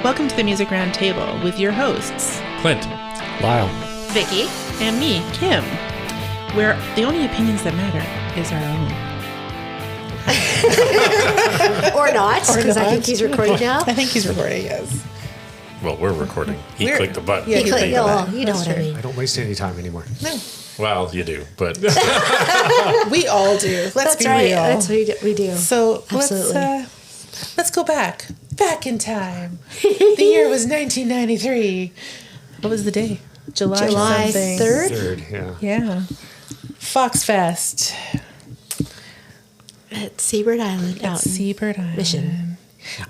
Welcome to the Music Round Table with your hosts, Clint, Lyle, Vicky, and me, Kim, where the only opinions that matter is our own. or not, because I think he's recording now. I think he's recording, yes. well, we're recording. He clicked the button. Yeah, You clicked the button. know what I mean. I don't waste any time anymore. No, Well, you do, but we all do. Let's That's be right. real. That's what we do. So Absolutely. let's go back in time. The year was 1993. What was the day? July something. 3rd? Third, yeah. Yeah. FoxFest At Seabird Island. at Seabird Island. Mission.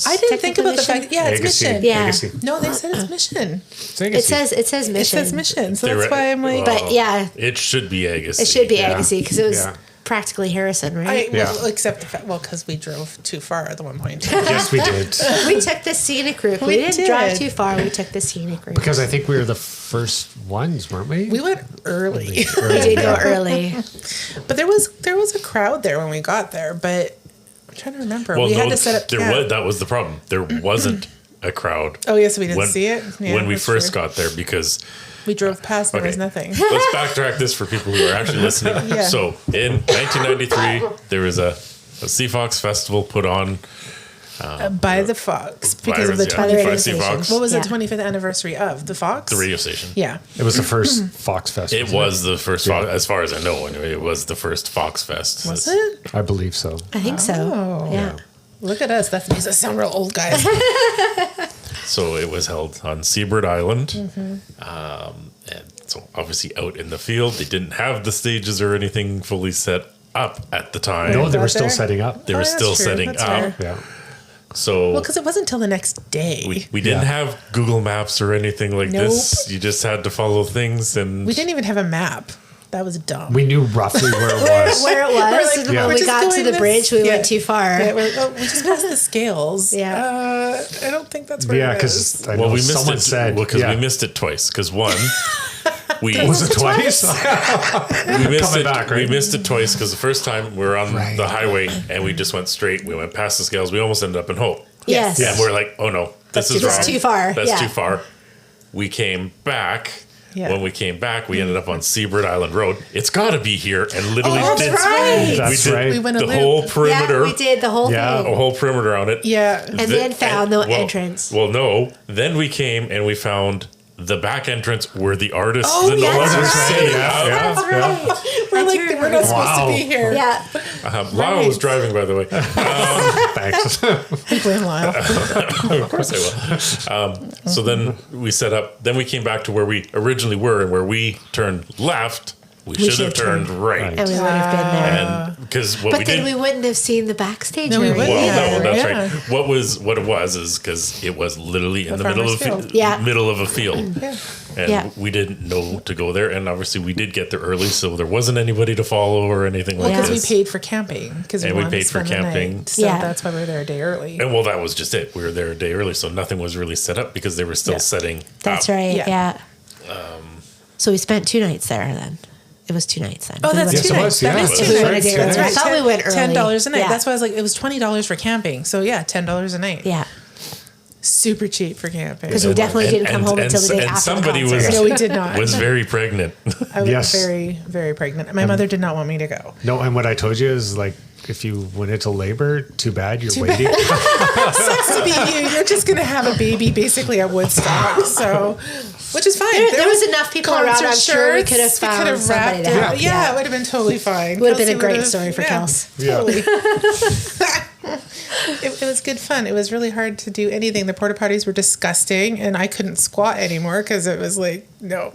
I didn't think about the Technical fact. Yeah, it's Agassiz. Mission. Yeah. Agassiz. No, they said it's Mission. It's It Agassiz. says Mission. It says Mission, so that's They're- why I'm like. But yeah, it should be Agassiz. it should be Yeah. Agassiz because it was Yeah. practically Harrison, right? Well, except the fact, because we drove too far at the one point. Yes, we did. We took the scenic route. We didn't did. drive too far. We took the scenic route. Because I think we were the first ones, weren't we? We went early, We did go early. but there was a crowd there when we got there. But I'm trying to remember. Well, we no, had to set up there camp. was, that was the problem. There wasn't a crowd. Oh yes, we didn't see it. Yeah, when we that's first true. got there because We drove past. There was Okay. nothing. let's backtrack this for people who are actually listening. Yeah. So in 1993, there was a Seafox festival put on By the Fox because of the by 25th. Seafox, What was Yeah. the 25th anniversary of the Fox? the radio station. Yeah. It was the first Fox Fest. It wasn't was the first, as far as I know, anyway. It was the first Fox Fest. Was it? I believe so. I think so. Oh. Yeah. Look at us. That makes us sound real old, guys. So it was held on Seabird Island. Mm-hmm. And so obviously out in the field, they didn't have the stages or anything fully set up at the time. No, they got were still there? setting up. They were that's still true. setting That's up. fair. Yeah. So Well, because it wasn't until the next day. we didn't have Google Maps or anything like this. Nope. You just had to follow things. And We didn't even have a map. That was dumb. We knew roughly where it was. Where it was, We're like, and yeah. when we're we just got to going the this- bridge, we yeah. went too far. Yeah, we just passed the scales. Yeah. I don't think that's where Yeah, it is. because I know someone said. because yeah. we missed it twice. Because one, we Was it twice? we missed Coming it. back, We right? missed it twice because the first time we were on Right. the highway and we just went straight. We went past the scales. We almost ended up in Hope. Yes. And we're like, oh no, this is That's wrong. too far. That's Yeah. too far. We came back. Yeah. When we came back, we ended up on Seabird Island Road. It's got to be here, and literally that's did right. That's we did right. We went a the loop. whole Yeah, perimeter. we did the whole Yeah. A thing. whole perimeter on it. Yeah. And then found the entrance. Well, no. Then we came and we found the back entrance where the artists Oh, and yeah, the ones were that's right. setting Yeah, up. yeah. That's right. We're I like, do we're remember not that. supposed to be here. Yeah. Lyle was driving, by the way. Thanks. We blame Lyle. Of course I will. So then we set up. Then we came back to where we originally were, and where we turned left, we should have turned right. And we would have been there. And because what But we then did. we wouldn't have seen the backstage No, we area. wouldn't. Well, no, that's Yeah. right. What it was is because it was literally in the middle farmer's of field. Yeah. middle of a field, Yeah. and Yeah. we didn't know to go there. And obviously, we did get there early, so there wasn't anybody to follow or anything like Because this. we paid for camping. Because And we paid for camping. So Yeah. that's why we were there a day early. And well, that was just it. We were there a day early, so nothing was really set up because they were still Yeah. setting. That's up. right. Yeah. Yeah. So we spent 2 nights there then. It was 2 nights then. Oh, that's Yes, two it nights. was, That yeah. is It two was nights. right. That's Yeah. right. I thought we went early. $10 a night. Yeah. That's why I was like, it was $20 for camping. So yeah, $10 a night. Yeah. Super cheap for camping. Because we definitely didn't come home until the day and after somebody the concert. was No, we did not. was very pregnant. I was Yes. very, very pregnant. My mother did not want me to go. No, and what I told you is like, if you went into labor, too bad you're waiting. Sucks to be you. You're just going to have a baby basically at Woodstock. So, which is fine. There was enough people around. I'm sure we could have found somebody to help. Yeah, it would have been totally fine. Would have been a Kelsey great would've- story for yeah, Kels. Yeah. Totally. It was good fun. It was really hard to do anything. The porta potties were disgusting, and I couldn't squat anymore because it was like, no.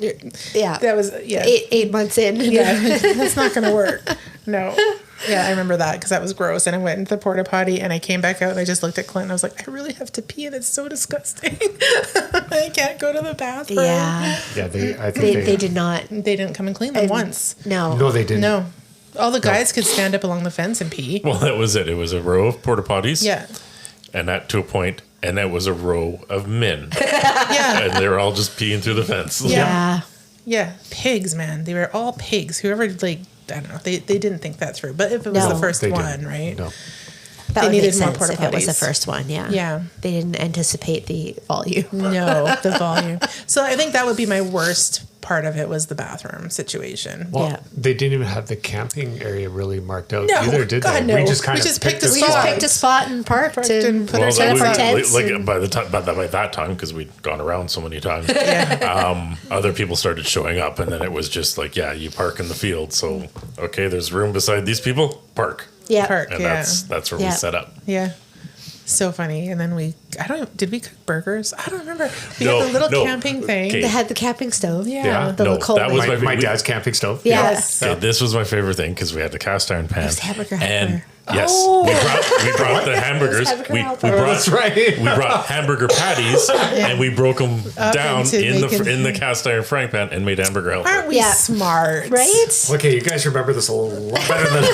Yeah. That was, yeah. 8 months in. Yeah, that's not going to work. No. Yeah, I remember that because that was gross. And I went into the porta potty and I came back out and I just looked at Clint and I was like, I really have to pee and it's so disgusting. I can't go to the bathroom. Yeah. Yeah, I think They did not. They didn't come and clean them once. No. No, they didn't. No. All the guys could stand up along the fence and pee. Well, that was it. It was a row of porta potties. Yeah. And that to a point, and that was a row of men. Yeah. And they were all just peeing through the fence. Yeah. Yeah. Pigs, man. They were all pigs. Whoever, like, I don't know. They didn't think that through. But if it was No. the first They one, didn't. right? No. That They would needed make more sense porta if it was the potties. first one. Yeah. Yeah. They didn't anticipate the volume. No, the volume. So I think that would be my worst part of it was the bathroom situation. Well, Yeah. they didn't even have the camping area really marked out No, either, did God, they? no. We just kind We of just picked a We spot. just picked a spot and parked and put our set up tents our up. tents. like and- by that time, because we'd gone around so many times, Yeah. other people started showing up, and then it was just like, yeah, you park in the field. So okay, there's room beside these people. Park, yeah. Park. and Yeah. that's where we Yeah. set up. Yeah. So funny. And then did we cook burgers? I don't remember. We No, had the little no. camping thing. Okay. They had the camping stove. Yeah. The No, little cold that was one. my dad's camping stove. Yes. Okay, this was my favorite thing because we had the cast iron pan. There's hamburger and helper. yes, Oh. we brought the hamburgers. hamburger We helper. brought That's right. we brought hamburger patties and we broke them down into making- in the cast iron frying pan and made hamburger helper. Aren't we Yeah. smart? Right? Okay, you guys remember this a lot better than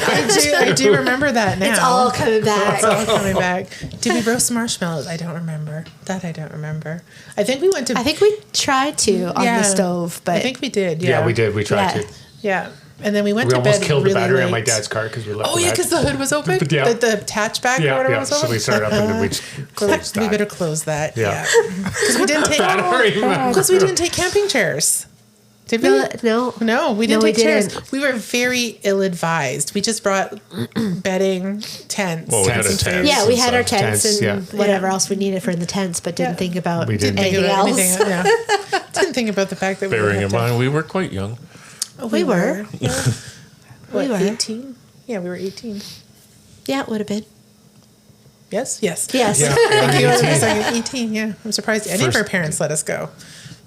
I do remember that now. It's all coming back. It's all coming back. Did we roast marshmallows? I don't remember. That I don't remember. I think we went to. I think we tried to on Yeah. the stove, but I think we did. Yeah, we did. We tried Yeah. to. Yeah. And then we went We to almost bed killed really the battery late. on my dad's car because we left. Oh the yeah, hatch. because the hood was open. Yeah. The hatchback or Yeah, whatever yeah. was open. So we started up and then we just closed We that. better close that. Yeah. Yeah. Because we didn't take. Battery. Because we didn't take camping chairs. Did we? no. No, we didn't No, we take chairs. didn't. We were very ill-advised. We just brought bedding, tents. Well, we had a Tents. tent. Yeah, we had our Tents, tents and yeah. whatever else we needed for the tents, but didn't Yeah. think about We didn't. Think anything about else. anything, yeah. Didn't think about the fact that we Bearing would in have mind, we were quite young. to, We were. Yeah. What, were. 18? Yeah, we were 18. Yeah, it would have been. Yes? Yes. Yes. Yeah, Thank you. I was 18. like 18, yeah. I'm surprised any of our parents let us go.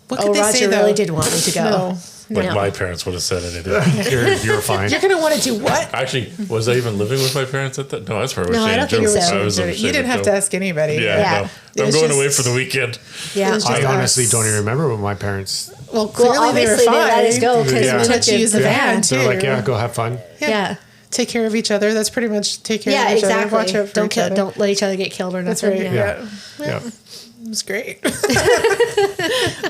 What could Oh, they Roger say, though? really did want me to go. No. Like No. my parents would have said anything. You're fine. You're going to want to do what? Actually, was I even living with my parents at that? No, that's probably No, I don't think Joe. so. I was You ashamed didn't of have Joe. to ask anybody. Yeah, Yeah. no. It I'm was going just- away for the weekend. Yeah. It was just I honestly us. don't even remember what my parents. Well, clearly Well, they were obviously they fine. let us go because Yeah. we Let took you you use the van, too. They're like, yeah, go have fun. Yeah. Take care of each other. That's pretty much take care Yeah, of each exactly. other. Watch out for each other. Don't let each other get killed or That's nothing. right. Yeah. Yeah. Yeah. It was great.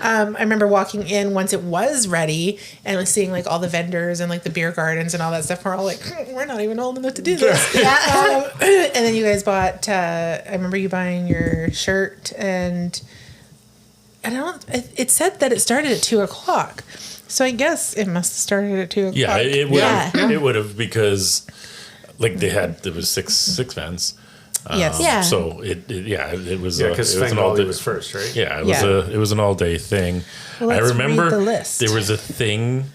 I remember walking in once it was ready and was seeing like all the vendors and like the beer gardens and all that stuff. We're all like, we're not even old enough to do this. Yeah. And then you guys bought. I remember you buying your shirt and I don't. It said that it started at 2:00. So I guess it must have started at 2:00. Yeah, it would Yeah. have. It would have because, like, there was six vans. Yes. Yeah. So it was. Yeah, because it was Sven an all day. was first, right? Yeah, it was Yeah. it was an all day thing. Well, I let's remember read the list. there was a thing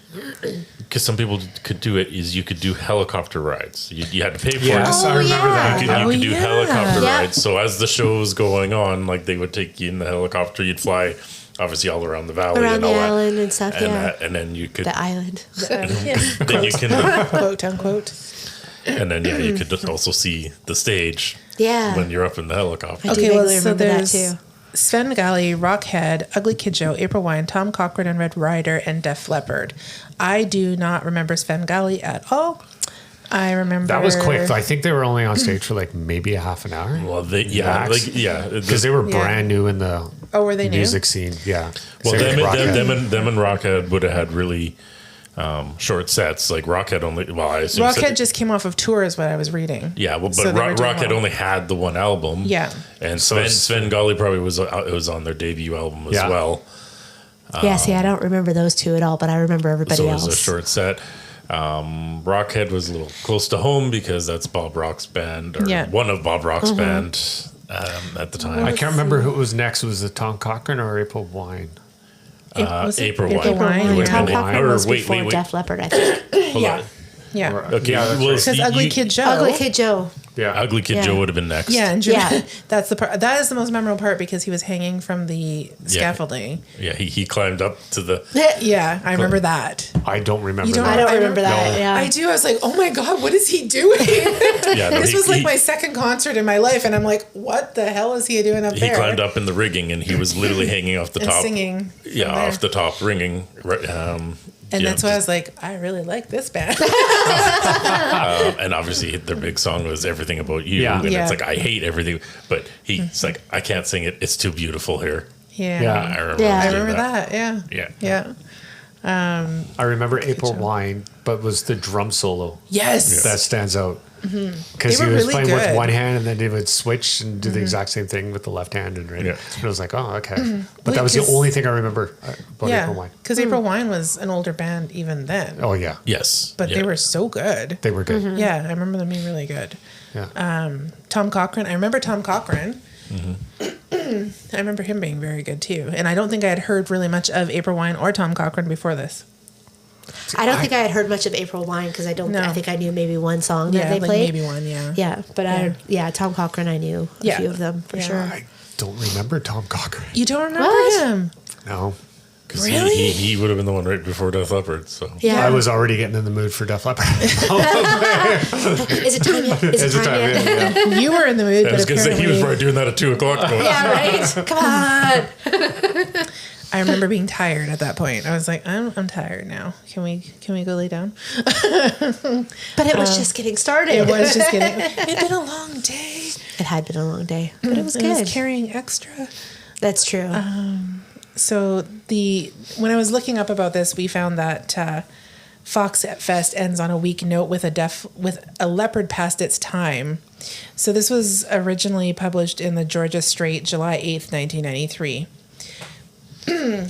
because some people could do it. Is you could do helicopter rides. You had to pay for Yes, it. I remember yeah. that. You Yeah. could do yeah. helicopter Yeah. rides. So as the show was going on, like they would take you in the helicopter. You'd fly, obviously, all around the valley Around and the all that. island and stuff. And, Yeah. and then you could The island. then you can quote unquote. and then you could just also see the stage Yeah. when you're up in the helicopter. I do vaguely remember that too. Sven Gali, Rockhead, Ugly Kid Joe, April Wine, Tom Cochran and Red Rider, and Def Leppard. I do not remember Sven Gali at all. I remember That was quick. Though. I think they were only on stage for like maybe a half an hour. Well, Max. because Because they were Yeah. brand new in the Oh, were they new? music scene. Yeah. well, Same with Rockhead. them and Rockhead would have had really short sets. Like Rockhead only. Well, I assume Rockhead just came off of tour, is what I was reading. Yeah, well, but So they were doing Rockhead well. only had the one album. Yeah. and So Sven Gali probably was on their debut album as Yeah. well. Yeah, see, I don't remember those two at all, but I remember everybody So it else. was a short set. Rockhead was a little close to home because that's Bob Rock's band, or Yeah. one of Bob Rock's band at the time. I can't remember who was next. Was it Tom Cochran or April Wine? Was it April April Wine. Wine? It would have Tom been- Cochran or was wait, before wait. Def Leppard, I think. Hold Yeah. on. Yeah. Okay, Yeah, that's well, right. Because you- Ugly you- Kid Joe. Ugly Kid Joe. Yeah. Ugly Kid Yeah. Joe would have been next. Yeah, and Yeah. that's the part. That is the most memorable part because he was hanging from the scaffolding. Yeah, he climbed up to the. Yeah, I remember that. I don't remember You don't that. I don't I remember remember- that. Yeah. I do. I was like, oh my God, what is he doing? Yeah, no, This he- was like he- my second concert in my life, and I'm like, what the hell is he doing up He there? climbed up in the rigging and he was literally hanging off the and top. singing. from Yeah, there. off the top ringing. Right, And yeah, that's why I was like, I really like this band. and obviously their big song was "Everything About You," Yeah. and Yeah. it's like I hate everything, but he's like, I can't sing it. It's too beautiful here. yeah. Yeah. I remember. Yeah. I seeing remember that. Yeah. Yeah. Yeah. I remember April Wine, but was the drum solo Yes. that stands out. Because They he were was really playing good. with one hand and then he would switch and do the exact same thing with the left hand. And Yeah. it was like, oh, okay. But Wait, that was the 'cause- only thing I remember about April Wine. because April Wine was an older band even then. Oh, yeah. Yes. But Yeah. they were so good. They were good. Yeah, I remember them being really good. Yeah. Tom Cochran. I remember Tom Cochran. I remember him being very good too. And I don't think I had heard really much of April Wine or Tom Cochran before this. I don't think I had heard much of April Wine because I don't. No. I think I knew maybe one song that Yeah, they like played. maybe one. Yeah. Yeah, but Tom Cochran, I knew a Yeah. few of them for Yeah. sure. I don't remember Tom Cochran. You don't remember What? him? No. Because Really? he would have been the one right before Death Leopard. So Yeah, I was already getting in the mood for Def Leppard. Is it time yet? Is it time yet? Yeah. You were in the mood, I but was going to say he was apparently, probably doing that at 2:00. Yeah, right. Come on. I remember being tired at that point. I was like, I'm tired now. Can we go lay down? But it was just getting started. It was just getting. It'd been a long day. It had been a long day, but it was I good. was carrying extra. That's true. So when I was looking up about this, we found that FoxFest ends on a weak note with a leopard past its time. So this was originally published in the Georgia Straight, July 8th, 1993.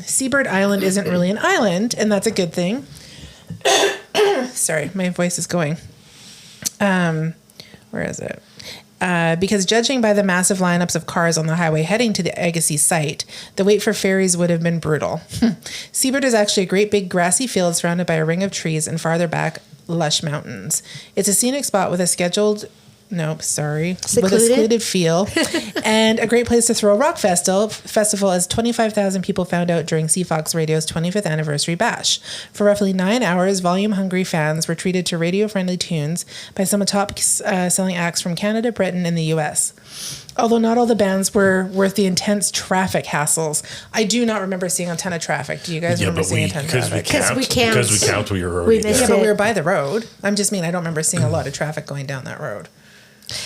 Seabird Island isn't really an island, and that's a good thing. Sorry, my voice is going. Where is it? Because judging by the massive lineups of cars on the highway heading to the Agassiz site, the wait for ferries would have been brutal. Seabird is actually a great big grassy field surrounded by a ring of trees and farther back, lush mountains. It's a scenic spot with a with a secluded feel and a great place to throw a rock festival as 25,000 people found out during CFox Radio's 25th anniversary bash. For roughly 9 hours, volume-hungry fans were treated to radio-friendly tunes by some of the top selling acts from Canada, Britain, and the U.S. Although not all the bands were worth the intense traffic hassles. I do not remember seeing a ton of traffic. Do you guys remember seeing a ton of traffic? Because we can't, we were already missed there. Yeah, but it. we were by the road. I don't remember seeing a lot of traffic going down that road.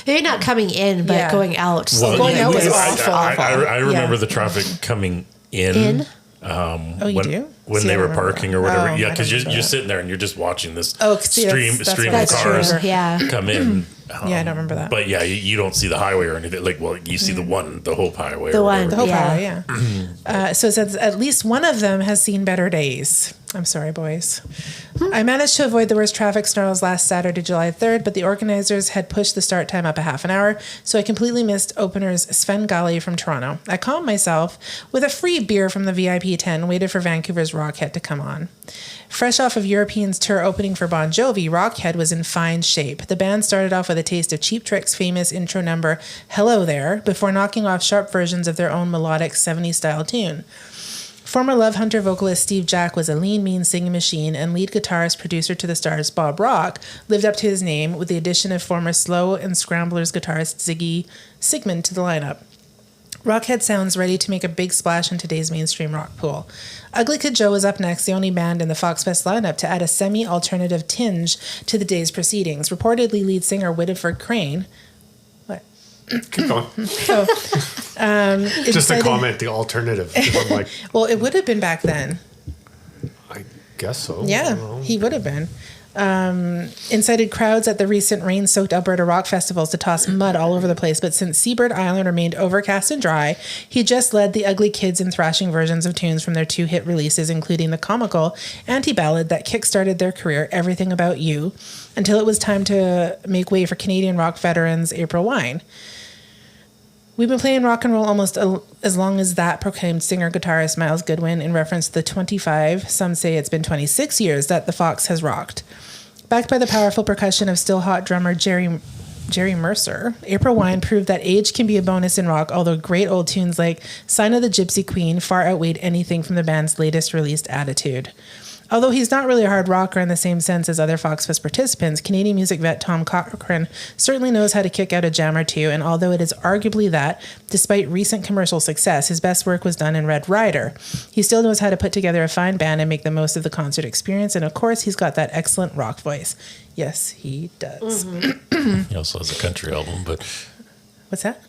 Maybe not coming in, but Yeah. going out. Well, Going out was I- awful. I remember Yeah. the traffic coming in. Oh, you when, do? when See, they I were remember parking that. or whatever. Oh, yeah, I because don't you're remember that. sitting there and you're just watching this Oh, see, stream that's of what That's cars true. Yeah. come in. Yeah, I don't remember that. But yeah, you don't see the highway or anything. Like, well, you see the Hope Highway. The or one. whatever. The whole Yeah. power, yeah. So it says at least one of them has seen better days. I'm sorry, boys. I managed to avoid the worst traffic snarls last Saturday, July 3rd, but the organizers had pushed the start time up a half an hour, so I completely missed openers Sven Gali from Toronto. I calmed myself with a free beer from the VIP tent and waited for Vancouver's Rockhead to come on. Fresh off of Europeans' tour opening for Bon Jovi, Rockhead was in fine shape. The band started off with a taste of Cheap Trick's famous intro number, Hello There, before knocking off sharp versions of their own melodic 70s-style tune. Former Love Hunter vocalist Steve Jack was a lean, mean singing machine, and lead guitarist, producer to the stars Bob Rock lived up to his name with the addition of former Slow and Scramblers guitarist Ziggy Sigmund to the lineup. Rockhead sounds ready to make a big splash in today's mainstream rock pool. Ugly Kid Joe was up next, the only band in the FoxFest lineup to add a semi-alternative tinge to the day's proceedings. Reportedly, lead singer Whittiford Crane. What? Keep going. Just a incited- comment, the alternative. I'm like, Well, it would have been back then. I guess so. Yeah, he would have been. Incited crowds at the recent rain-soaked Alberta rock festivals to toss mud all over the place, but since Seabird Island remained overcast and dry, he just led the Ugly Kids in thrashing versions of tunes from their two hit releases, including the comical anti-ballad that kick-started their career, Everything About You, until it was time to make way for Canadian rock veterans April Wine. We've been playing rock and roll almost as long as that, proclaimed singer-guitarist Miles Goodwin in reference to the 25, some say it's been 26 years that the Fox has rocked. Backed by the powerful percussion of still-hot drummer Jerry Mercer, April Wine proved that age can be a bonus in rock, although great old tunes like Sign of the Gypsy Queen far outweighed anything from the band's latest released Attitude. Although he's not really a hard rocker in the same sense as other FoxFest participants, Canadian music vet Tom Cochran certainly knows how to kick out a jam or two, and although it is arguably that, despite recent commercial success, his best work was done in Red Rider, he still knows how to put together a fine band and make the most of the concert experience, and of course, he's got that excellent rock voice. Yes, he does. He also has a country album, but What's that?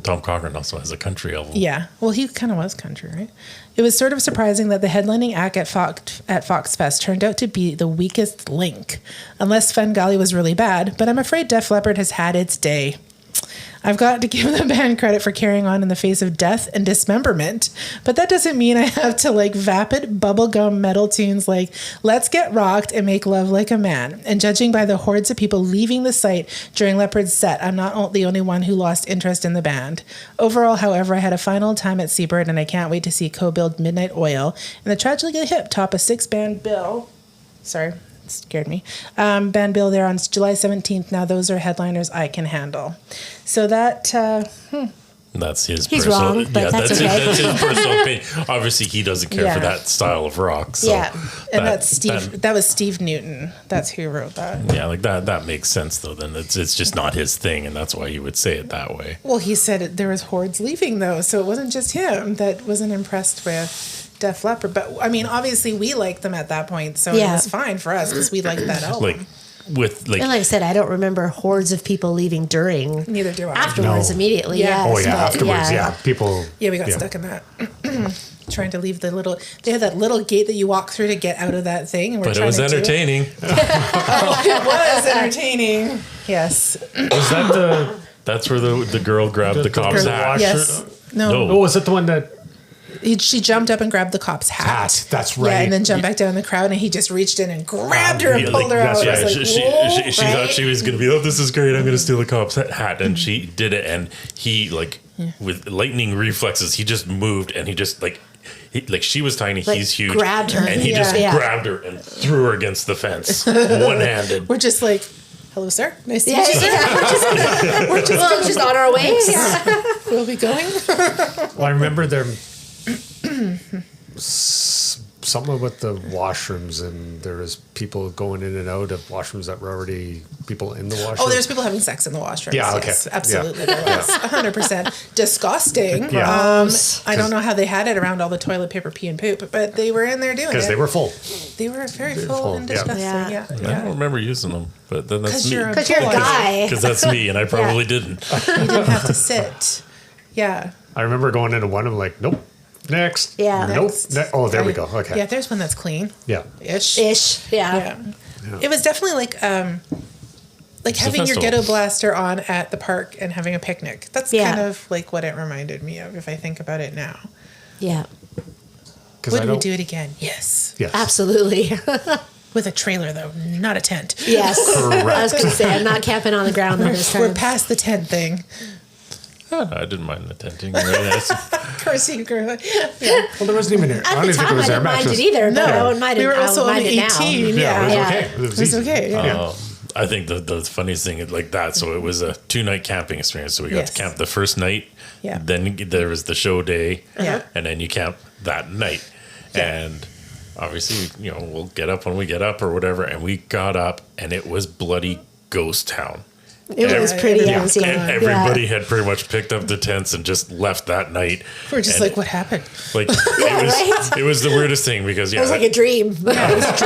Tom Cochrane also has a country album. Yeah. Well, he kind of was country, right? It was sort of surprising that the headlining act at FoxFest turned out to be the weakest link, unless Svengali was really bad, but I'm afraid Def Leppard has had its day. I've got to give the band credit for carrying on in the face of death and dismemberment, but that doesn't mean I have to like vapid bubblegum metal tunes like Let's Get Rocked and Make Love Like a Man. And judging by the hordes of people leaving the site during Leopard's set, I'm not the only one who lost interest in the band. Overall, however, I had a fine old time at Seabird, and I can't wait to see Co-Build Midnight Oil and the Tragically Hip top a 6-band bill. Sorry. Scared me. Band bill there on July 17th. Now those are headliners I can handle. So that That's his He's personal. wrong, but that's okay. That's his personal opinion. Obviously, he doesn't care for that style of rock. So and that's Steve. That was Steve Newton. That's who wrote that. Yeah, like that makes sense though. Then it's just not his thing, and that's why he would say it that way. Well, he said there was hordes leaving though, so it wasn't just him that wasn't impressed with Def Leppard. But I mean, obviously, we liked them at that point, so it was fine for us because we liked that album. And like I said, I don't remember hordes of people leaving during. Neither do I. Afterwards, immediately. Yeah. Oh yeah, afterwards, people. Yeah, we got stuck in that. Trying to leave the little. They had that little gate that you walk through to get out of that thing, and but it was entertaining. It was entertaining. Yes. Was that That's where the girl grabbed the cop's hat. Yes. No. Oh, was it the one that? She jumped up and grabbed the cop's hat. That's right. Yeah, and then jumped back down in the crowd, and he just reached in and grabbed her and pulled her out. Yeah, Like, she thought she was going to be, oh, this is great, I'm going to steal the cop's hat. And she did it, and he, with lightning reflexes, he just moved, and he just, she was tiny, he's huge. Grabbed her. And he just grabbed her and threw her against the fence, one-handed. We're just like, hello, sir. Nice to meet you, sir. We're just on our way. Yeah. We'll be going. Well, I remember there something with the washrooms, and there was people going in and out of washrooms that were already people in the washroom. Oh, there's people having sex in the washrooms. Yeah, okay. Yes, absolutely. There was 100% disgusting. Yeah. I don't know how they had it around all the toilet paper, pee, and poop, but they were in there doing it. Because they were full. They were very full and disgusting. Yeah. I don't remember using them, but then that's me. Because you're a guy. Because that's me, and I probably didn't. You didn't have to sit. Yeah. I remember going into one, I'm like, nope. Next. Yeah. Nope. Oh, there we go. Okay. Yeah, there's one that's clean. Yeah. Ish. Yeah. It was definitely like having your ghetto blaster on at the park and having a picnic. That's kind of like what it reminded me of if I think about it now. Yeah. Would we do it again? Yes. Absolutely. With a trailer, though, not a tent. Yes. Correct. I was going to say, I'm not camping on the ground this time. We're past the tent thing. I didn't mind the tenting. Of course you grew. Yeah. Well, there wasn't even. At the time, I didn't mind it either. No, I wouldn't mind it. We were also only 18. Yeah, it was okay. It was okay. Yeah. I think the funniest thing is like that. So it was a 2-night camping experience. So we got to camp the first night. Yeah. Then there was the show day. Yeah. And then you camp that night. Yeah. And obviously, we'll get up when we get up or whatever. And we got up, and it was bloody ghost town. It was pretty empty. And everybody had pretty much picked up the tents and just left that night. We're just like, what happened? Like it was the weirdest thing because it was like a dream. Yeah, it was a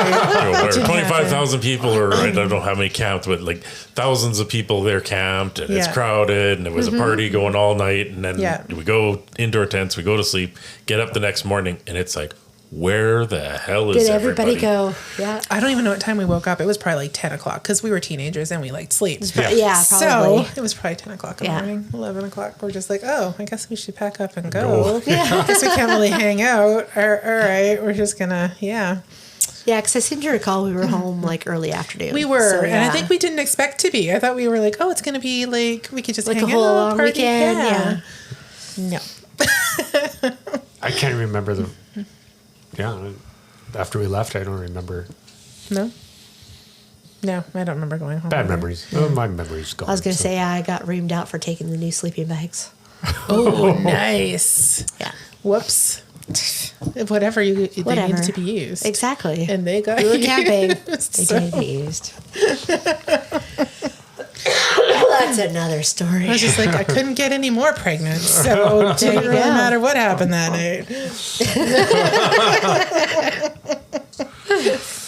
dream. 25,000 people, or I don't know how many camped, but like thousands of people there camped, and it's crowded, and it was a party going all night, and then we go indoor tents, we go to sleep, get up the next morning, and it's like, where the hell is everybody go? Yeah. I don't even know what time we woke up. It was probably like 10 o'clock because we were teenagers and we liked sleep. Yeah, probably. So it was probably 10 o'clock in the morning, 11 o'clock. We're just like, oh, I guess we should pack up and go. I guess we can't really hang out. All right, we're just going to, Yeah, because I seem to recall we were home like early afternoon. We were, and I think we didn't expect to be. I thought we were like, oh, it's going to be like, we could just like hang a whole out, long party. Weekend. No. I can't remember the... Yeah, after we left, I don't remember. No, I don't remember going home. Bad memories. Oh, my memory's gone. I was going to say, I got reamed out for taking the new sleeping bags. Oh, nice. Yeah. Whoops. Whatever they needed to be used. Exactly. And they got we were camping. They did get used. That's another story. I was just like, I couldn't get any more pregnant, so it didn't really matter what happened that night.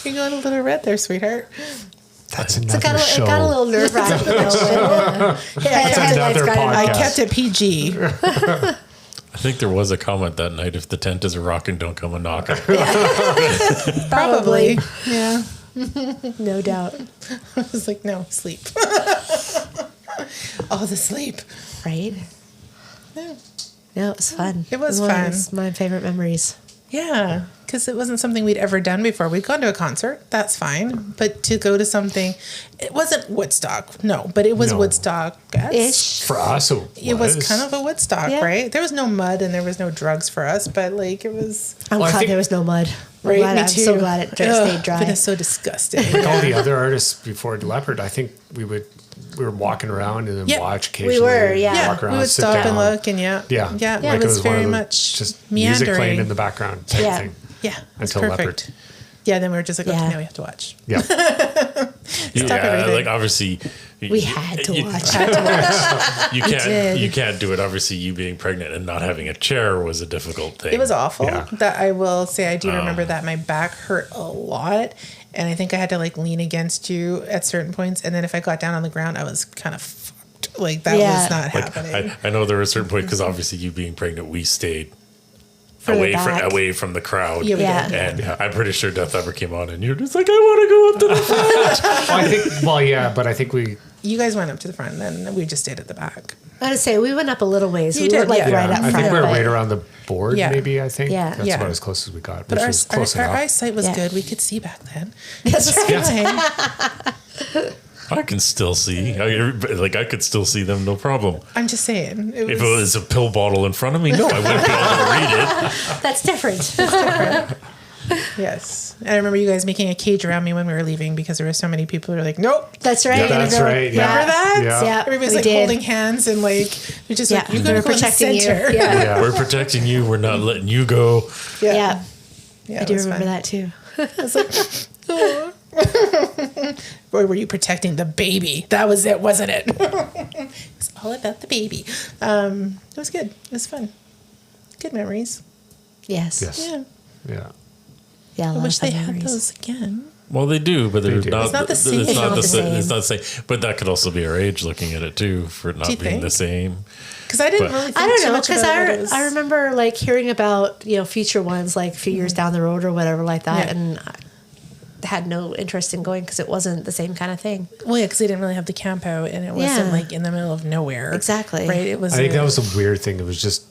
You're going a little red there, sweetheart. That's It another got, show. it got a little nerve wracking. That's another I podcast. kept it PG. I think there was a comment that night, if the tent is rocking, don't come and knock it. Probably. Yeah. No doubt. I was like, no, sleep. All the sleep. Right? Yeah. No, it was fun. It was one of fun. my favorite memories. Yeah, because it wasn't something we'd ever done before. We'd gone to a concert, that's fine. But to go to something, it wasn't Woodstock, no, but it was No. Woodstock-ish. For us, It was kind of a Woodstock, Yeah. right? There was no mud and there was no drugs for us, but like it was, I'm Well, I glad think- there was no mud. right? I'm, glad, Me I'm too. so glad it stayed dry. But it's so disgusting. like all the other artists before Leopard. I think we were walking around and then Yeah. watch occasionally. were, yeah. Yeah, Walk around, we would sit stop down. and look, and yeah, Yeah, it was one very of the- much just meandering. music playing in the background type Yeah. thing. Yeah, it's Until perfect. Leopard. Yeah, then we were just like, okay, Yeah. now we have to watch. Yeah, Stop everything. like obviously We had to watch. Had to watch. You did. can't do it. Obviously, you being pregnant and not having a chair was a difficult thing. It was awful. Yeah. That I will say, I do remember that my back hurt a lot, and I think I had to like lean against you at certain points, and then if I got down on the ground, I was kind of fucked. Like that Yeah. was not Like, happening. I know there were certain points because obviously you being pregnant, we stayed Further away back. from the crowd. Yeah, we Yeah. did. And I'm pretty sure Death Leopard came on, and you're just like, I want to go up to the front. well, I think. Well, yeah, but I think we. You guys went up to the front, and we just stayed at the back. I would say we went up a little ways. You We did, were like yeah. right up I front. think we were but- right around the board. Yeah. Maybe I think. Yeah. That's Yeah. about as close as we got, But which our, was close our enough. eyesight was Yeah. good. We could see back then. That's It was right. fine. I can still see. I could still see them, no problem. I'm just saying. If it was a pill bottle in front of me, no, I wouldn't be able to read it. That's different. Yes. I remember you guys making a cage around me when we were leaving because there were so many people who were like, nope. That's right. Yeah, that's right. Yeah. Remember that? Yeah. Yeah. Everybody's we like did. holding hands and like, you're just like, Yeah. you're We going were to go in the protecting you. center. Yeah. Yeah. We're protecting you. We're not letting you go. Yeah. Yeah, I it do was remember fun. that too. Or were you protecting the baby? That was it, wasn't it? It's all about the baby. It was good. It was fun. Good memories. Yes. Yes. Yeah. Yeah. Yeah. I wish they had those again. Well, they do, but they're do. not. It's not the same. It's not the same. same. It's not the same. But that could also be our age looking at it too, for it not Do you being think? the same. Because I didn't But- really think I don't too know much because about what it was. I remember like hearing about future ones like a few years down the road or whatever like that, Yeah. and I had no interest in going because it wasn't the same kind of thing. Well, yeah, because they didn't really have the camp out, and it wasn't Yeah. like in the middle of nowhere. Exactly. Right. It was. I think that was a weird thing. It was just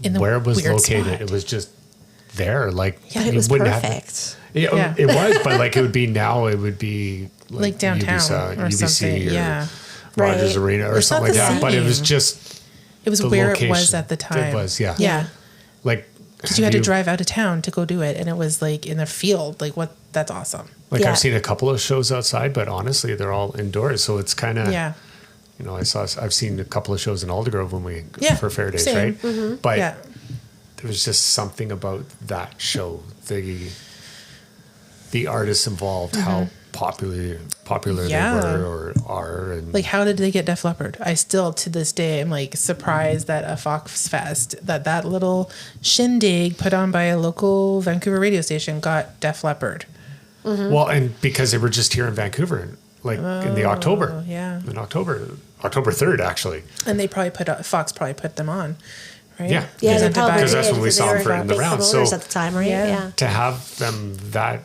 in the where it was weird located. spot. It was just there. Like Yeah, But it you was wouldn't have- perfect. Yeah. It was, but like it would be now. It would be like downtown or something. or Yeah. Rogers Right. Arena or It's not something like the that. But it was same. just It was the where location. it was at the time. It was, yeah. Yeah. like Because you had to drive out of town to go do it, and it was like in a field. Like what? That's awesome. Like Yeah. I've seen a couple of shows outside, but honestly, they're all indoors. So it's kind of Yeah. I've seen a couple of shows in Aldergrove when we Yeah, for Fair Days, same. Mm-hmm. right? But Yeah. there was just something about that show, the artists involved, how popular Mm-hmm. Yeah. they were or are, and Like, how did they get Def Leppard? I still, to this day, am like surprised that a FoxFest, that little shindig put on by a local Vancouver radio station got Def Leppard. well, and because they were just here in Vancouver, like in the October, Oh, yeah. in October 3rd, actually. And they probably Fox probably put them on, right? Yeah. Yeah, they Presented by- probably Because that's did, when we 'cause saw they them were for in the big round. promoters So at the time, right? Yeah. Yeah. to have them that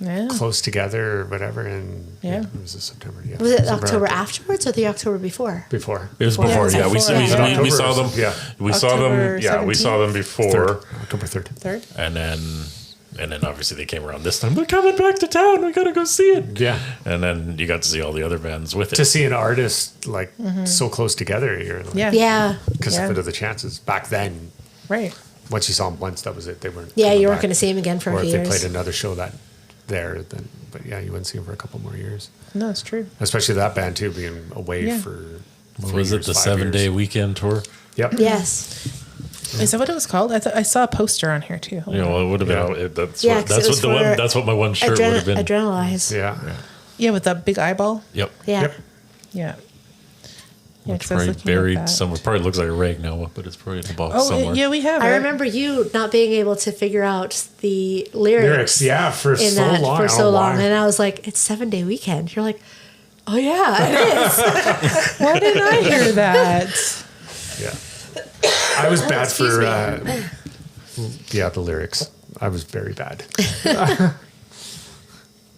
Yeah. close together or whatever, and Yeah. it was a September. Yeah, Was it September October afterwards or the October before? before? It was Yeah, before. it was Yeah, we, before. we, Yeah. we saw them. Yeah. We saw October them. Yeah, we saw them before, October 3rd. Third? and then obviously they came around this time. We're coming back to town. We gotta go see it. Yeah. And then you got to see all the other bands with it. To see an artist like so close together, you're like, Mm-hmm. Yeah. Yeah. because Yeah. what are the chances back then? Right. Once you saw them once, that was it. They weren't. Yeah, coming you weren't back. going to see him again for Or a if few they years. played another show then. But yeah, you wouldn't see them for a couple more years. No, it's true. Especially that band too, being away Yeah. for. What 3 was years, it? The 5 7-day years. weekend tour. Yep. Yes. Is that what it was called? I saw a poster on here too. You know, it would have been. Yeah. That's Yeah, what. 'cause it That's was what the for one. That's what my one shirt would have been. Adrenalize. Yeah. Yeah, with that big eyeball. Yep. Yeah. Yep. Yeah. Yeah, It's 'cause I was probably looking at buried that. somewhere. Probably looks like a rag now, but it's probably in the box Oh, somewhere. yeah, we have I it. remember you not being able to figure out the lyrics. Yeah, for in so that long. for I don't so know long, why. and I was like, "It's 7-Day Weekend." You're like, "Oh yeah, it is." Why didn't I hear that? Yeah. I was bad excuse for, me. the lyrics. I was very bad.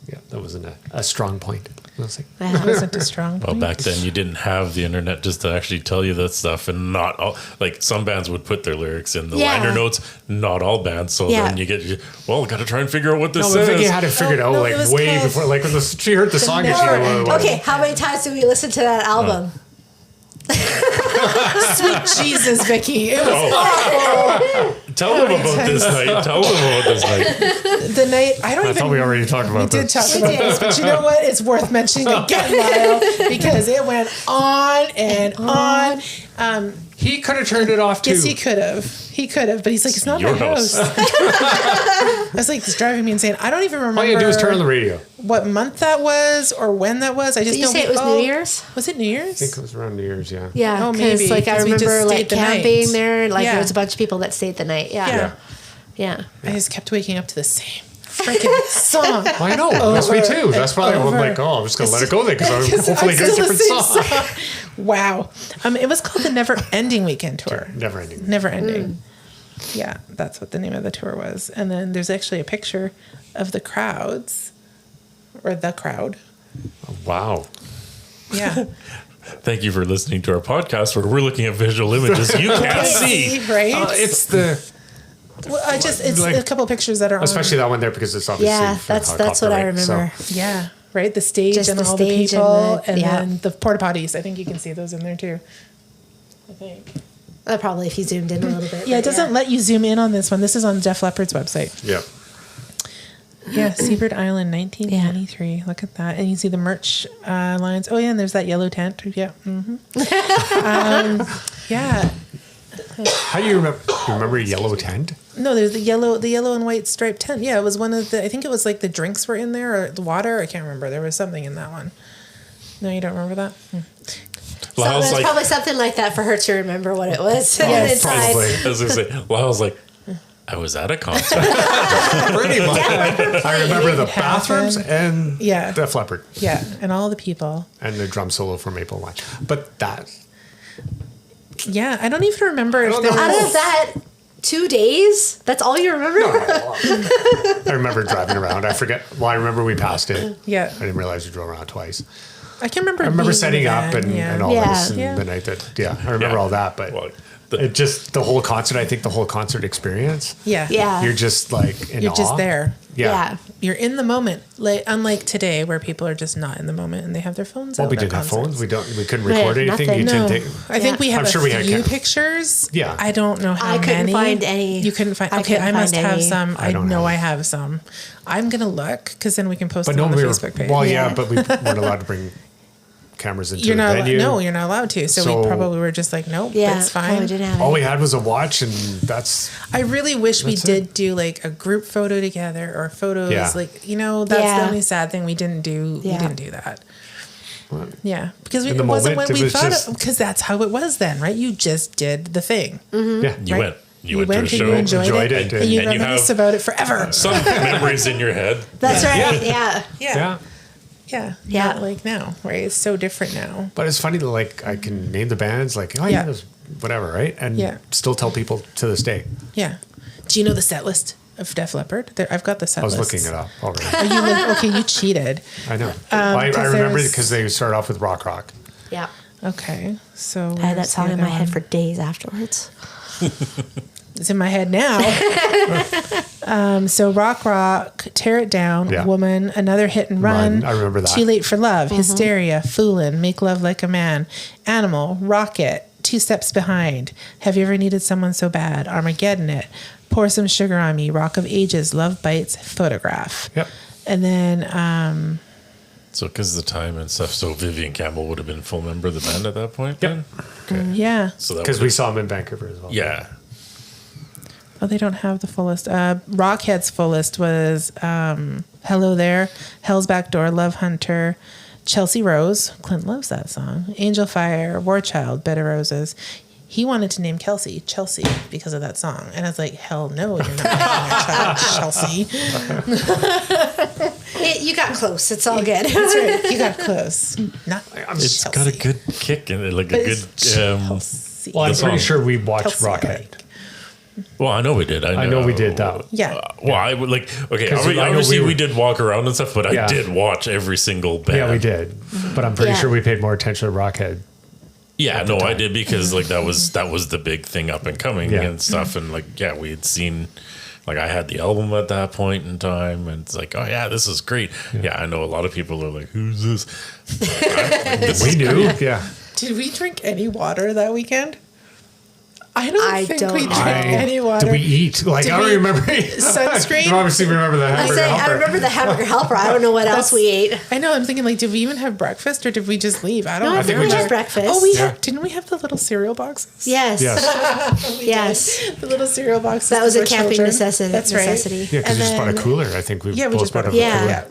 Yeah, that wasn't a strong point. I was like, It wasn't a strong Well, point. back then you didn't have the internet just to actually tell you that stuff, and not all, like some bands would put their lyrics in the Yeah. liner notes. Not all bands. So Yeah. then you get, got to try and figure out what this no, but Vicky says. had it figured out no, like it was way called before. Like when she heard the song, and she Never knew what it was. Okay, how many times did we listen to that album? Sweet Jesus, Vicky. It was Tell them about this night. Tell them about this night. the night. I don't I even. thought we already talked We about did this. talk We about did. this, but you know what? It's worth mentioning again, Lyle, because it went on and on. He could have turned it off too. Yes, he could have. He could have, but he's like, it's not Your my house. house. That's like, it's driving me insane. I don't even remember All you do is turn on the radio. what month that was or when that was. I just Did you know say it was New Year's? Was it New I think Year's? it was around New Year's, yeah. Yeah, Oh, because maybe, like I 'cause we just remember like stayed the camping night. there. Like Yeah. there was a bunch of people that stayed the night. Yeah, Yeah. yeah. I just kept waking up to the same freaking song. I know. That's me too. That's why I'm like, I'm just going to let it go there because I'll hopefully hear a still the different same song. Wow. It was called the Never Ending Weekend Tour. Never ending. Never Ending. Yeah, that's what the name of the tour was. And then there's actually a picture of the crowds, or the crowd. Wow. Yeah. Thank you for listening to our podcast where we're looking at visual images you can't see. Right? It's the, Well, it's like- a couple pictures that are on. especially that one there because it's obviously. Yeah, for that's what I copyright, so- remember. Yeah, right? The stage Just and the all the stage people. and the- Then the porta potties. I think you can see those in there too. I think. Probably if you zoomed in a little bit. Yeah, it but doesn't let you zoom in on this one. This is on Def Leppard's website. Yeah. Yeah, Seabird Island, 1993. Look at that. And you see the merch lines. Oh, yeah, and there's that yellow tent. Yeah. Mm-hmm. Yeah. How do you remember? You remember Yellow Tent? No, there's the yellow and white striped tent. Yeah, it was one of the, I think it was like the drinks were in there or the water. I can't remember. There was something in that one. No, you don't remember that? So Lyle's there's like, probably something like that for her to remember what it was. Yes. inside. Probably. I was going to say, Lyle's like, I was at a concert. Pretty much. I remember the It happened. bathrooms and Yeah. Def Leppard Yeah, and all the people. and the drum solo for Maple Wine. But that, Yeah, I don't even remember if don't there know. Out was. of that 2 days, that's all you remember? I remember driving around. I forget. Well, I remember we passed it. Yeah, I didn't realize we drove around twice. I can remember. I remember being setting in the up van, and all Yeah. this and Yeah. the night that, I remember Yeah. all that. But Well, it just, the whole concert, I think the whole concert experience, Yeah, Yeah. you're just like in You're just awe. there. Yeah. You're in the moment, like unlike today, where people are just not in the moment and they have their phones Well, out. we at didn't have concerts. phones. We couldn't We had record anything. nothing. You No, didn't take. I think we have I'm a sure we had few cameras. pictures. Yeah. I don't know how I couldn't many. find any. You couldn't find. I Okay, couldn't I must find have any. some. I I don't know have. I have some. I'm gonna look because then we can post But them no, on the we were. Facebook page. Well, Yeah. yeah, but we weren't allowed to bring cameras into You're the not. venue. No, you're not allowed to. So, we So- probably were just like, nope, Yeah, it's probably fine. didn't have All any. we had was a watch, and that's I really wish we That's did do like a group photo together or photos. Yeah. Like that's the Yeah. only sad thing we didn't do. We Yeah. didn't do that. Yeah, because In the it wasn't moment, when it we was thought just- because that's how it was then, right? You just did the thing. yeah. you Right. went. You You went to a and show. you enjoyed it, it, and you and you reminisce have- about it forever. Some memories in your head. That's right. Yeah. Yeah. Yeah. Yeah. Not like now, right? It's so different now. But it's funny that like I can name the bands like oh Yeah. yeah, there's whatever, right? And Yeah. still tell people to this day. Yeah. Do you know the set list of Def Leppard? There, I've got the set I was list. looking it up already. Are you okay? You cheated. I know. I 'cause remember there's- because they start off with rock rock. Yeah. Okay, so I had that where's song the in my other head one? for days afterwards. It's in my head now. So Rock, Tear It Down, Yeah. Woman, Another Hit and Run. Run, I remember that. Too Late for Love, Hysteria, Foolin', Make Love Like a Man, Animal, Rocket, Two Steps Behind, Have You Ever Needed Someone So Bad, Armageddon It, Pour Some Sugar on Me, Rock of Ages, Love Bites, Photograph. Yep. And then So, because of the time and stuff, so Vivian Campbell would have been full member of the band at that point. Yep. Then? Okay. yeah. So that Because would we saw them in Vancouver as well. yeah. Oh, they don't have the fullest. Rockhead's fullest was Hello There, Hell's Back Door, Love Hunter, Chelsea Rose, Clint loves that song. Angel Fire, War Child, Bed of Roses. He wanted to name Kelsey Chelsea because of that song. And I was like, hell no, you're not naming your child Chelsea. You got close. It's all good. That's right. You got close. Not It's Chelsea. got a good kick in it, like But a good. it's Chelsea. Well, I'm The pretty song. sure we watched Kelsey, I Rockhead. like. Well, I know we did. I know we did that. Yeah. Well, I would like. Okay, 'Cause I know obviously we we were- did walk around and stuff, but Yeah. I did watch every single band. Yeah, we did. But I'm pretty Yeah. sure we paid more attention to Rockhead. Yeah, no, I did because like that was the big thing up and coming Yeah. and stuff, and like we had seen. Like I had the album at that point in time, and it's like, oh yeah, this is great. Yeah, I know a lot of people are like, who's this? We knew. Yeah. Did we drink any water that weekend? I don't think don't we know. drank any water. Did we eat? Like, Did I don't we- remember. Sunscreen? You obviously remember the I hamburger say, I helper. remember the hamburger helper. I don't know what else we ate. I know. I'm thinking, like, did we even have breakfast or did we just leave? I don't No, know. I think we had breakfast. Oh, we Yeah. had, didn't we have the little cereal boxes? Yes. Yes. Yes. The little cereal boxes. That was a for camping children. necessity. That's right. necessity. Yeah, because And we just bought a then- cooler. I think we Yeah, we both just bought a cooler. Yeah. Yeah.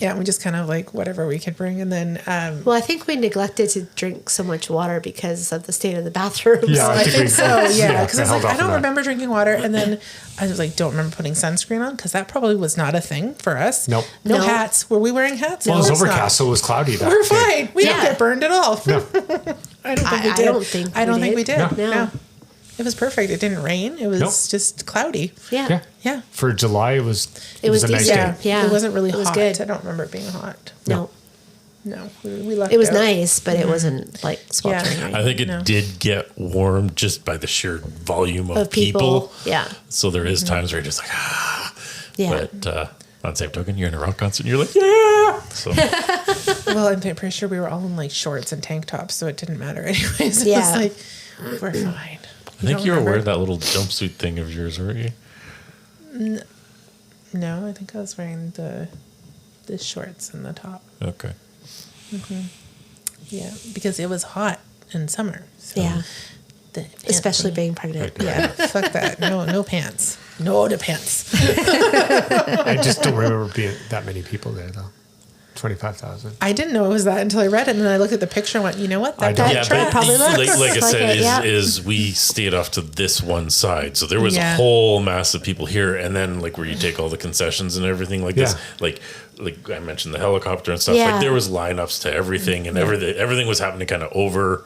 Yeah, we just kind of like whatever we could bring. And then, Well, I think we neglected to drink so much water because of the state of the bathrooms. Yeah, I think so. Yeah. Because I was held like, off I don't on that. remember drinking water. And then I was like, don't remember putting sunscreen on because that probably was not a thing for us. Nope. No No. hats. Were we wearing hats? Well, it was No, it's not. overcast, so it was cloudy. That We're day. fine. We didn't Yeah. get burned at all. No. I don't think we I did. don't think I don't we think we did. did. No. No. It was perfect. It didn't rain. It was Nope. just cloudy. Yeah. Yeah. Yeah. For July, it was was a nice decent. day. Yeah. It wasn't really It was hot. good. I don't remember it being hot. No. No. We lucked It was out. nice, but it wasn't like sweltering. Yeah. Right? I think it No. did get warm just by the sheer volume of, Of people. Yeah. So there is Mm-hmm. times where you're just like, Yeah. But on same token, you're in a rock concert and you're like, yeah. So Well, I'm pretty sure we were all in like shorts and tank tops, so it didn't matter anyways. It Yeah. was like, we're fine. I think you were wearing that little jumpsuit thing of yours, weren't you? No, I think I was wearing the shorts and the top. Okay. Yeah, because it was hot in summer. So Yeah. the pants Especially and- being pregnant. Yeah, fuck that. No pants. No to pants. I just don't remember being that many people there, though. 25,000. I didn't know it was that until I read it, and then I looked at the picture and went, you know what? I That don't- got Yeah, tracked. but probably looks like I like said, it, yeah. is we stayed off to this one side, so there was Yeah. a whole mass of people here, and then like where you take all the concessions and everything like this, Yeah. like I mentioned the helicopter and stuff. Yeah. Like there was lineups to everything, and everything was happening kind of over,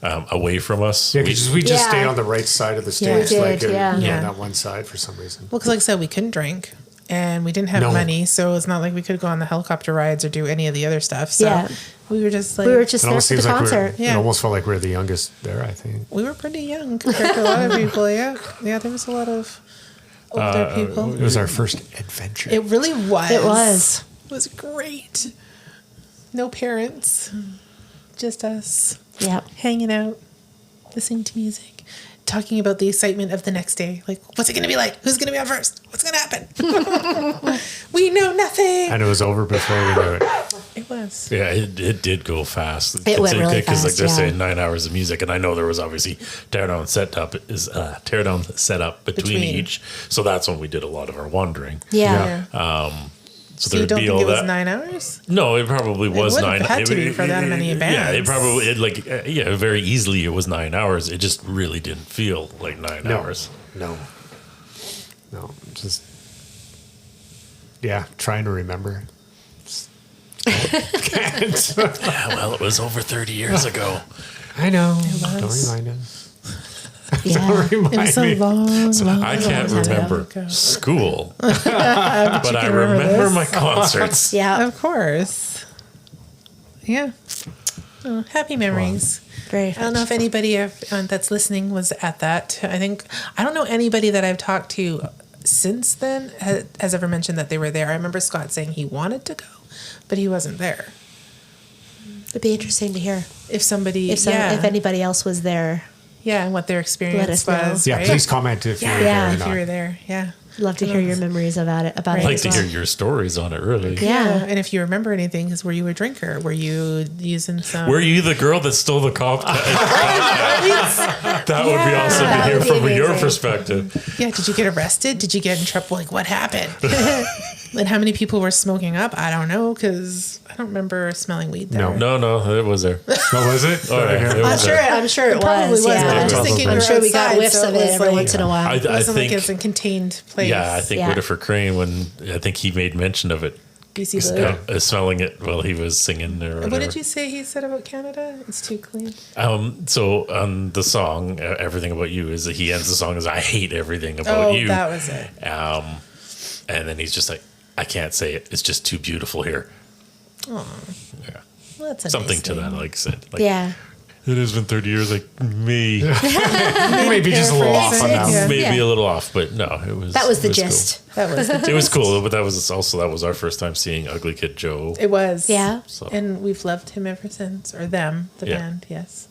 away from us. Yeah, because we just Yeah. stayed on the right side of the Yeah, we stage, did, like yeah. Yeah. that one side for some reason. Well, because like I said, we couldn't drink, and we didn't have No. money, so it's not like we could go on the helicopter rides or do any of the other stuff. So Yeah. we were just like, We were just It there almost for the seems like concert. it Yeah. almost felt like we were the youngest there, I think. we were pretty young compared to a lot of people. Yeah, there was a lot of older people. It was our first adventure. It really was. It was. It was great. No parents, just us Yeah. hanging out, listening to music, talking about the excitement of the next day. Like, what's it going to be like? Who's going to be on first? What's going to happen? We know nothing. And it was over before we knew it. It was. Yeah, it did go fast. It went really Because like fast, they're yeah. saying 9 hours of music, and I know there was obviously teardown setup between Between. each. So that's when we did a lot of our wandering. Yeah. Yeah. So, So you there'd don't be think all it was that. 9 hours? No, it probably was wouldn't have 9. had to be for that many Yeah, it bands. probably very easily it was 9 hours. It just really didn't feel like 9 No. hours. No. Just, yeah, trying to remember. Yeah, well, it was over 30 years ago. I know. was. Don't remind us. Yeah. It was a long, long, I can't long time remember ago. school, but I can remember remember this. my concerts. Yeah. Of course. Yeah. Oh, happy memories. Very I don't know if anybody that's listening was at that. I don't know anybody that I've talked to since then has ever mentioned that they were there. I remember Scott saying he wanted to go, but he wasn't there. It'd be interesting to hear If somebody, if anybody else was there. yeah, and what their experience us know. was. Yeah, right? please comment if you were Yeah, there or if you were not. there. Yeah. Love to hear your memories about it. I'd like as to well. hear your stories on it, really. Yeah. And if you remember anything, because were you a drinker? Were you using some? Were you the girl that stole the cop? That would be awesome to That hear would be from your amazing. perspective. Yeah. Did you get arrested? Did you get in trouble? Like, what happened? And how many people were smoking up? I don't know, because I don't remember smelling weed there. No, it was there. Oh, was it? Oh, yeah, it was there. I'm sure it probably was. was, Yeah. but I'm just thinking I'm you're sure we got outside, whiffs so of it it was every like- once in a while. It wasn't like think, it's a contained place. yeah, I think Yeah. Whitaker Crane, when I think he made mention of it, BC Blue. smelling it while he was singing or whatever. What did you say he said about Canada? It's too clean. So on the song, Everything About You, is that he ends the song as I hate everything about you. That was it. And then he's just like, I can't say it. It's just too beautiful here. Oh, Yeah. well, that's a Something nice to that, thing. like I said. Like, Yeah. It has been 30 years, like me. Maybe just a little off on that. Yeah. Maybe a little off, but no, it was. That was the it gist. That was Cool. It was cool, but that was our first time seeing Ugly Kid Joe. It was. Yeah. So And we've loved him ever since. Or them, the Yeah. band, yes.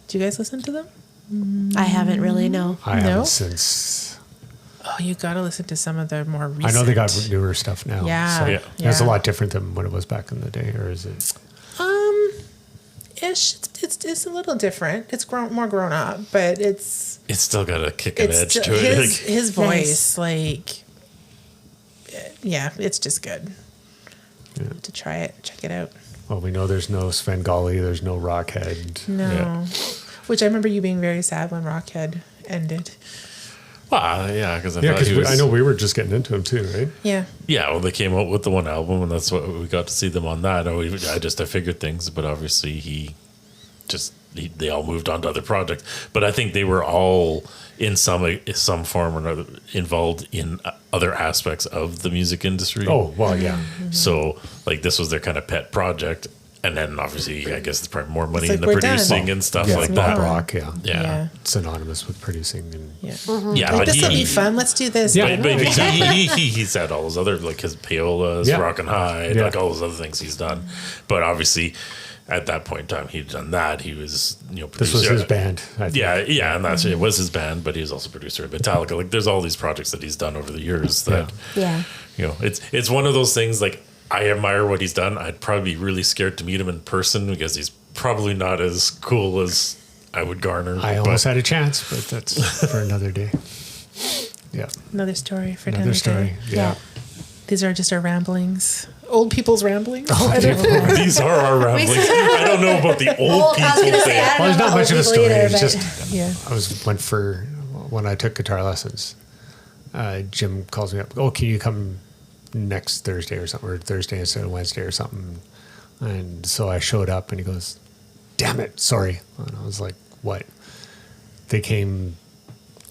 Do you guys listen to them? I haven't really, no. I No? haven't since. Oh, you got to listen to some of their more recent. I know they got newer stuff now. Yeah. So Yeah. it's a lot different than what it was back in the day, or is it? Ish. It's a little different. It's more grown up, but it's still got a kick and edge still- to it. Like, his voice, like, yeah, it's just good. To try it, check it out. Well, we know there's no Svengali, there's no Rockhead. No, Yeah. which I remember you being very sad when Rockhead ended. well, yeah, because I Yeah, thought he because was. I know we were just getting into him too, right? Yeah, Yeah, well, they came out with the one album, and that's what we got to see them on that. I figured things, but obviously they all moved on to other projects. But I think they were all in some form or another involved in other aspects of the music industry. Oh, well, yeah. So like this was their kind of pet project, and then obviously I guess there's probably more money It's in the like, we're done. producing and stuff Yeah, like Bob that. Rock, yeah. Yeah. Synonymous with producing. And yeah. Yeah, Like, but this will be fun. Let's do this. Yeah. But he's had all those other, like his payolas, Yeah. Rockin' High, Yeah. like all those other things he's done. But obviously, at that point in time, he'd done that. He was, this was producer. his band. I think. Yeah, and it was his band, but he was also producer of Metallica. Like, there's all these projects that he's done over the years that, Yeah. it's one of those things. Like, I admire what he's done. I'd probably be really scared to meet him in person because he's probably not as cool as I would garner. I almost had a chance, but that's for another day. Yeah. Another story for Another another story. day. Yeah. These are just our ramblings. Old people's ramblings. These are our ramblings. I don't know about the old people thing. Well, there's not much of a story. It's just Yeah. when I took guitar lessons, Jim calls me up. Oh, can you come next Thursday or something, or Thursday instead of Wednesday or something? And so I showed up, and he goes, "Damn it, sorry." And I was like, "What?" They came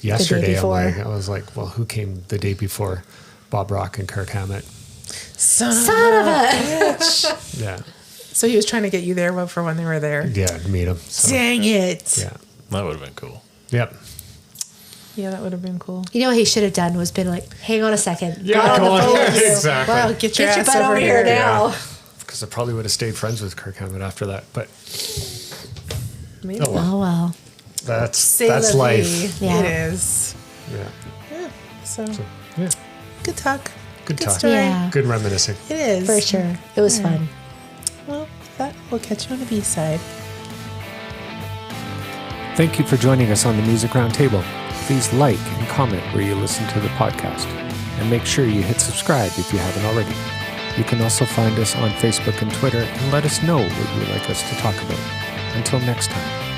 yesterday. before. I was like, "Well, who came the day before?" Bob Rock and Kirk Hammett. Son Son of a. Yeah, So he was trying to get you there for when they were there. yeah, to meet him. So, Dang it. yeah, That would have been cool. yep. Yeah, that would have been cool. You know what he should have done was been like, hang on a second. Yeah, Got come on the on. phone Yeah, with you. exactly. Well, get your Get your ass butt over here now. Because I probably would have stayed friends with Kirk Hammett after that, but Maybe. oh well. Oh, well. That's C'est la vie. life. Yeah. It is. Yeah. Yeah. So, Yeah. good talk. Good talk. story. Yeah. Good reminiscing. It is. For sure. It was fun. Well, with that, we'll catch you on the B side. Thank you for joining us on the Music Roundtable. Please like and comment where you listen to the podcast. And make sure you hit subscribe if you haven't already. You can also find us on Facebook and Twitter and let us know what you'd like us to talk about. Until next time.